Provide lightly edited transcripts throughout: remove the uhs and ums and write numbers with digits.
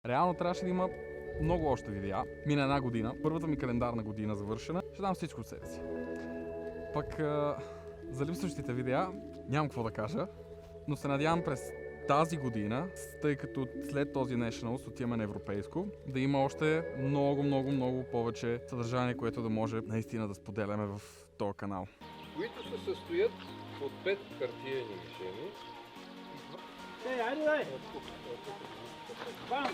Реално трябваше да има много още видеа. Мина една година, първата ми календарна година завършена. Ще дам всичко от себе си. Пък за липсващите видеа нямам какво да кажа, но се надявам през тази година, тъй като след този Nationals отиваме на европейско, да има още много повече съдържание, което да може наистина да споделяме в този канал. Които се състоят от 5 хартиени мишени. Айде! Бам!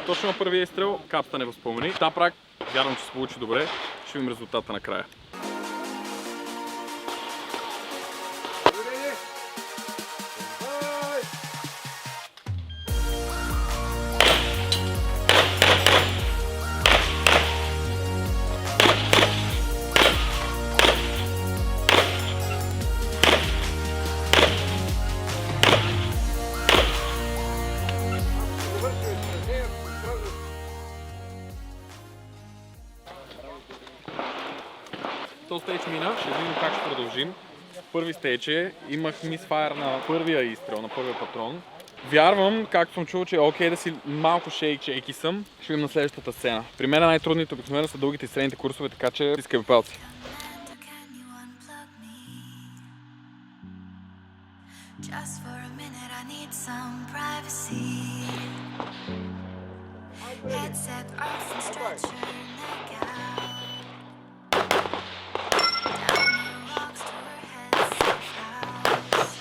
Точно на първия изстрел капата не възпомени. Там прак, вярвам, че се получи добре. Ще видим резултата накрая. Този стейдж мина, ще видим как ще продължим. Първи стейдж имах мисфайр на първия изстрел, на първия патрон. Вярвам, както съм чул, че е окей да си малко шейки съм. Ще видим на следващата сцена. При мен най-трудните обикновено са дългите и средните курсове, така че стискай палци. Just for a minute, I need some privacy. Headset off and stretch your neck out. Down the rocks to her head safe house.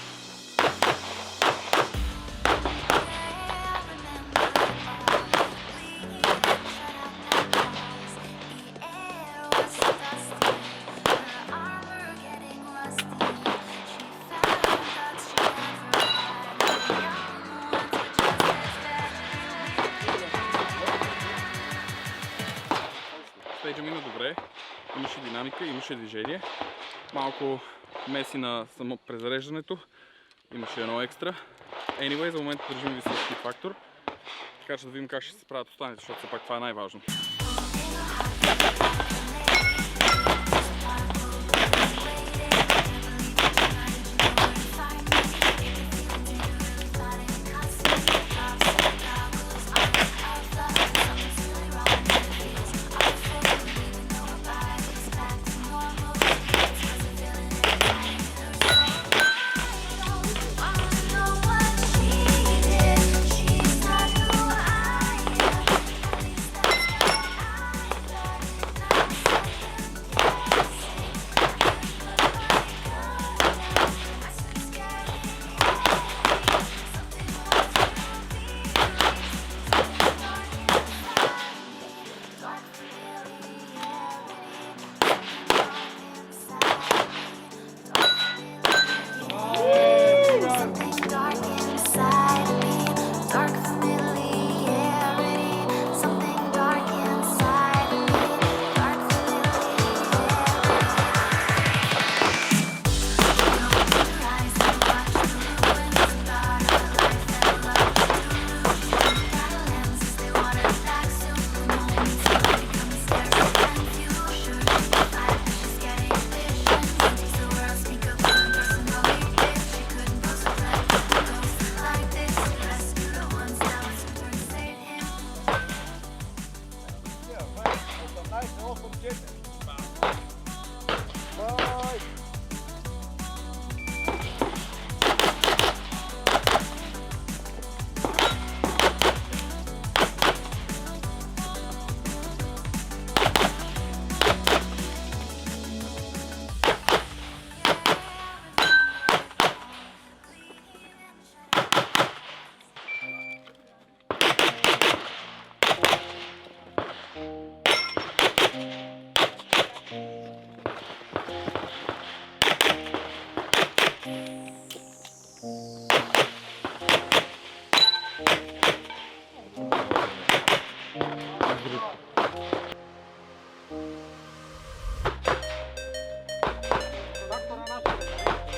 Yeah, I remember all bleeding and shut out the walls. The air was so dusty, her armor getting rusty. She found out she never had a young one to just as Стейджа мина добре, имаше динамика, имаше движение. Малко меси на само презареждането, имаше едно екстра. Anyway, за момента държим високи фактор, така че да видим как ще се справят останалите, защото все пак това е най-важно.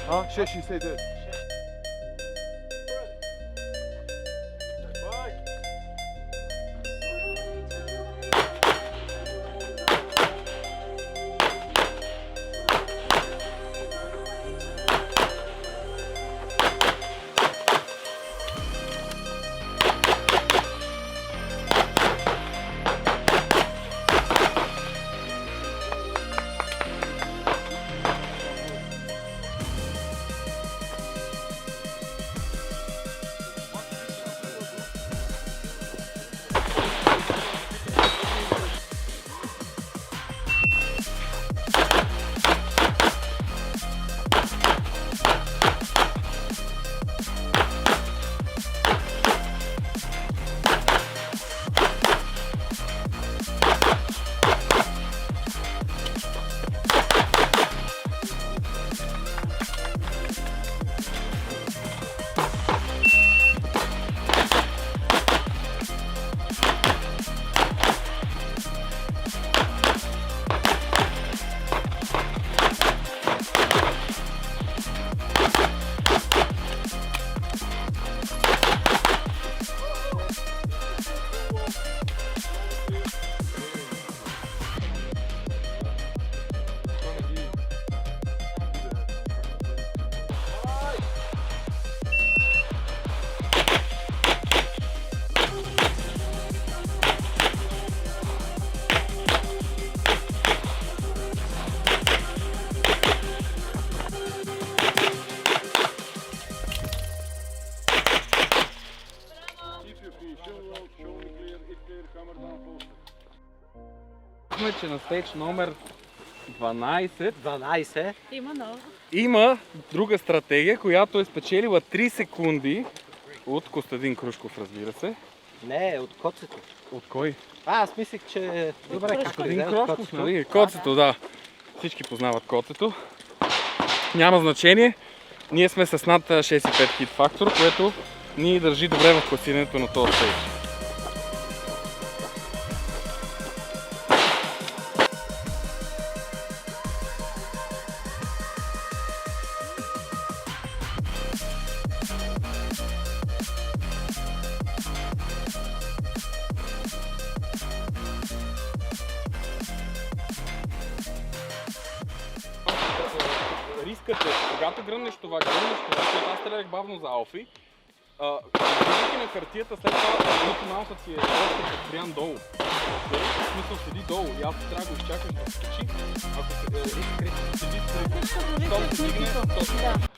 6,69. Че на стейдж номер 12 12. Има много. има друга стратегия, която е спечелила 3 секунди от Костадин Крушков, разбира се. Не, от коцето. От кой? Аз мислех, че... Добре, как Костадин Крушков, нали? Коцето, да. Всички познават коцето. Няма значение. Ние сме с над 6,5 хит фактор, което ни държи добре в класирането на този стейдж. Рискът е, когато гръмнеш това, защото аз стрелях бавно за Алфи, виждайки на хартията, след това Мики Маусът си е още подпрян долу. В смисъл седи долу и аз трябва да го изчакаш да се качи. Ако седи щом се дигне, то се...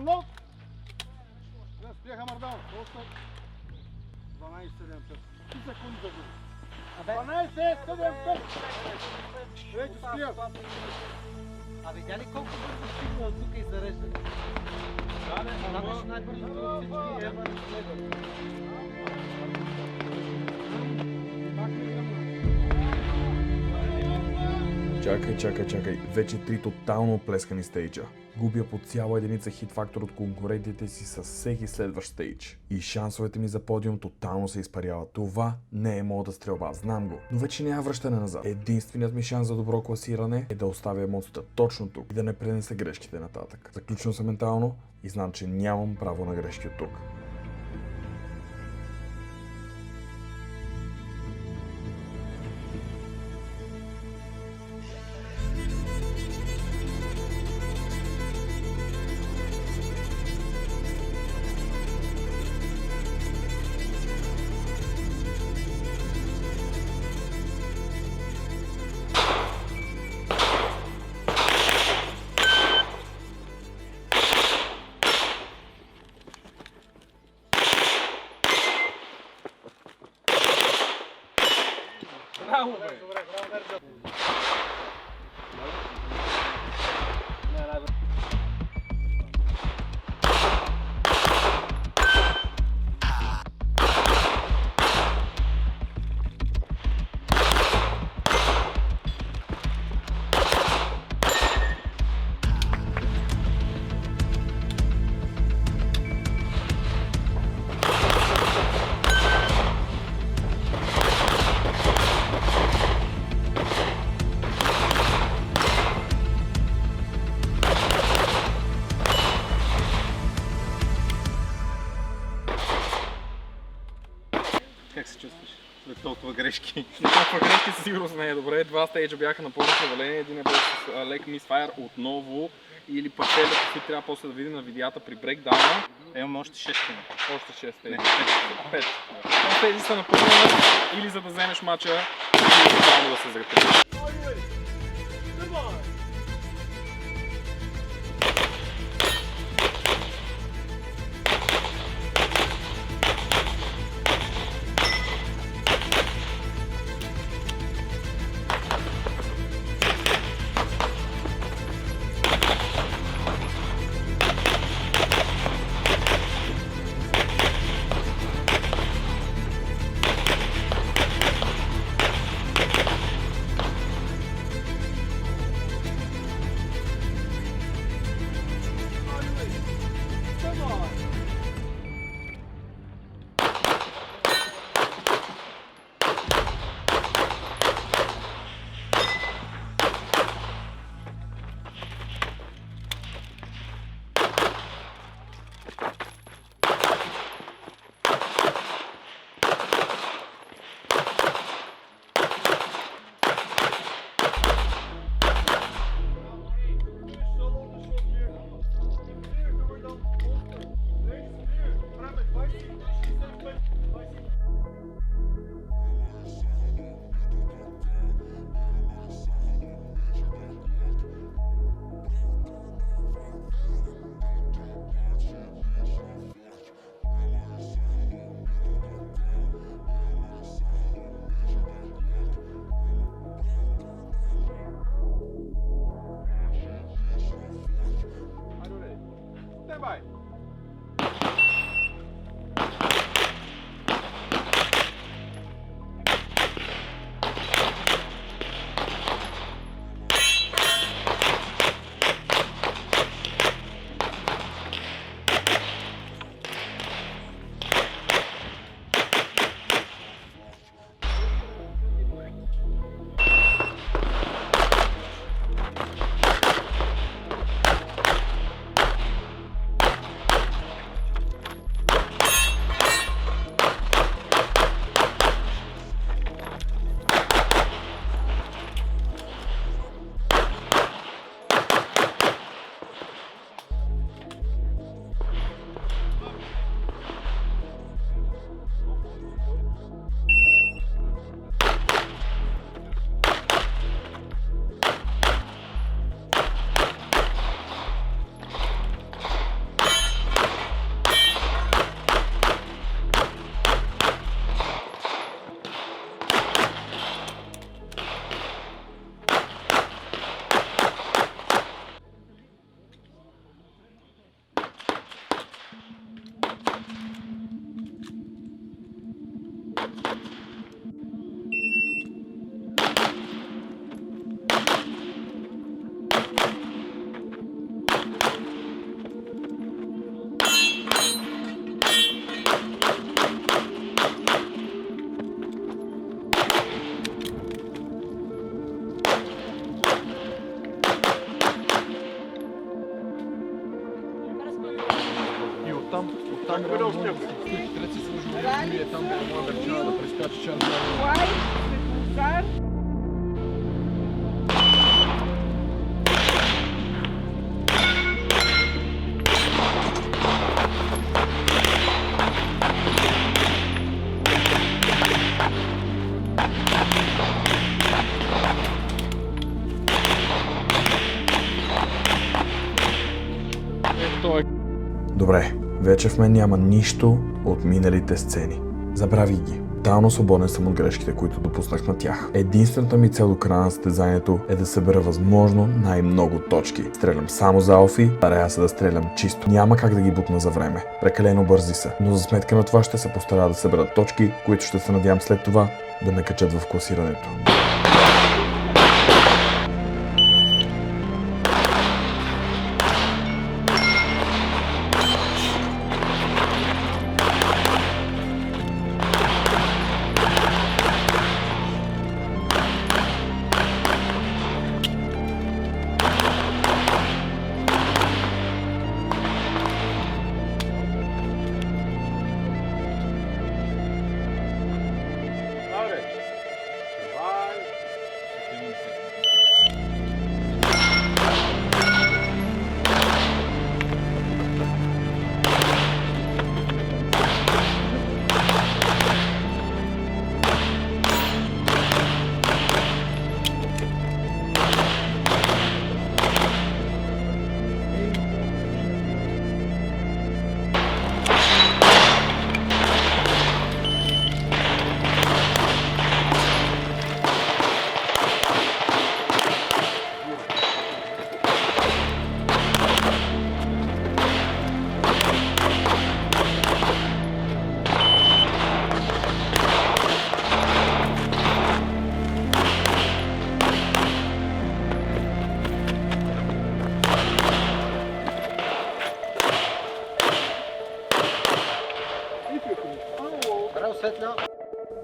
Download. Да, спряха Мардан. 12-7-5. 3 секунди за гол. 12-7-5. Вече спрях. А видя ли колко бързо стигна от тук и зарежда? Това беше най-бързото от всички Еван следва. Чакай. Вече 3 тотално оплескани стейджа. Губя по цяла единица хит фактор от конкурентите си с всеки следващ стейдж. И шансовете ми за подиум тотално се изпаряват. Това не е моята стрелба, знам го. Но вече няма връщане назад. Единственият ми шанс за добро класиране е да оставя емоцията точно тук и да не пренеса грешките нататък. Заключвам се ментално и знам, че нямам право на грешки от тук. Браво, бе! Как се чувстваш след толкова грешки? Толкова грешки със сигурност не е добре. 2 стейджа бяха напълно провалени. Един е беше с лек мисфайр отново. Или пък те леки трябва после да видим на видеята при брейкдауна. Имаме още 6 тема. Още 6 стейджа. Не, 5. 5 стейджи са напълнени или за да вземеш мача, или само да се закрепиш. голямо сняг. Добре, вече в мен няма нищо от миналите сцени. Забрави ги. Тотално свободен съм от грешките, които допуснах на тях. Единствената ми цел до края на състезанието е да събера възможно най-много точки. Стрелям само за алфи, старая се да стрелям чисто. Няма как да ги бутна за време. Прекалено бързи са. Но за сметка на това ще се постара да събера точки, които ще се надявам след това да ме качат в класирането.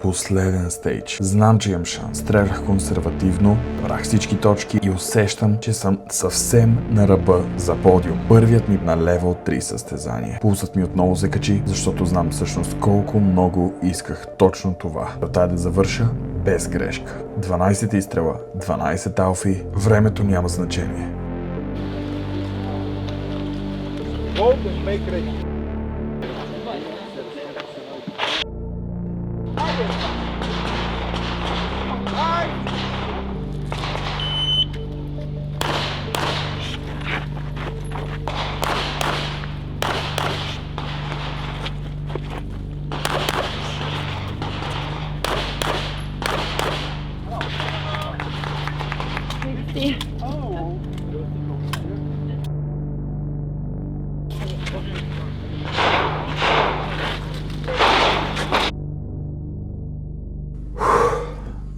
Последен стейдж. Знам, че имам шанс. Стрелях консервативно, брах всички точки и усещам, че съм съвсем на ръба за подиум. Първият ми на левел 3 състезание. Пулсът ми отново се качи, защото знам всъщност колко много исках точно това. Целта е да завърша без грешка. 12 изстрела, 12 алфи, времето няма значение. Hold and make ready.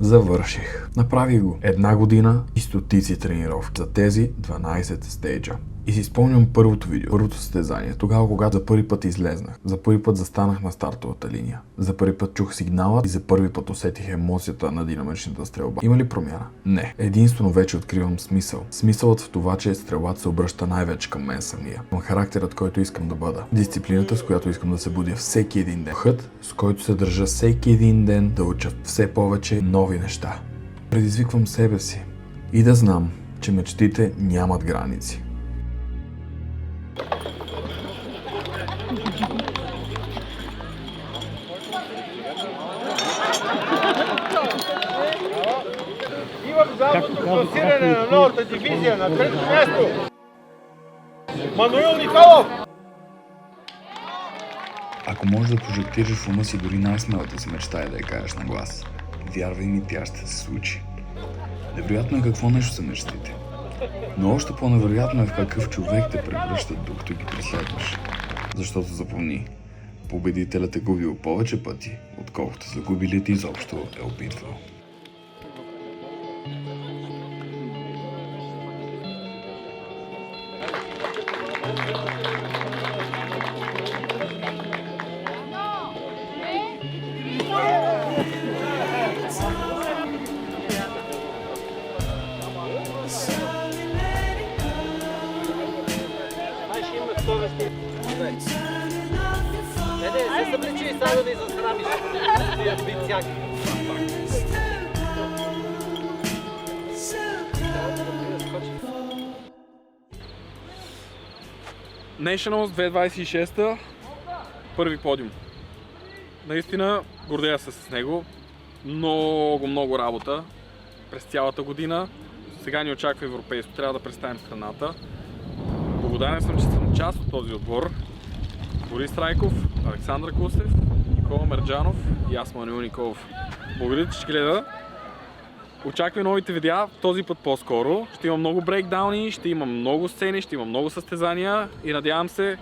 Завърших. Направих го. 1 година и стотици тренировки за тези 12 стейджа. И си спомням първото видео, първото състезание, тогава когато за първи път излезнах, за първи път застанах на стартовата линия, за първи път чух сигнала и за първи път усетих емоцията на динамичната стрелба. Има ли промяна? Не. Единствено вече откривам смисъл. Смисълът в това, че стрелбата се обръща най-вече към мен самия. Към характерът, който искам да бъда. Дисциплината, с която искам да се будя всеки един ден. Духът, с който се държа всеки един ден да уча все повече нови неща. Предизвиквам себе си и да знам, че мечтите нямат граници. Имам златното класиране на новата дивизия на трето място. Мануил Николов! Ако можеш да прожектираш в ума си дори най-смелата си мечта и да я кажеш на глас, вярвай ми, тя ще се случи. Невероятно е какво нещо са мечтите. Но още по-невероятно е в какъв човек те превръщат, докато ги преследваш. Защото запомни, победителят е губил повече пъти, отколкото загубилият изобщо е опитвал. Nationals 2026, първи подиум. Наистина гордея се с него. Много работа през цялата година. Сега ни очаква европейско, трябва да представим страната. Благодарен съм, че съм част от този отбор. Борис Райков, Александър Кусев, Никола Мерджанов и аз, Мануил Николов. Благодаря, че гледа. Очаквай новите видеа, този път по-скоро. Ще има много брейкдауни, ще има много сцени, ще има много състезания и надявам се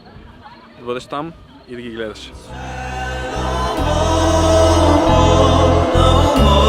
да бъдеш там и да ги гледаш. No more.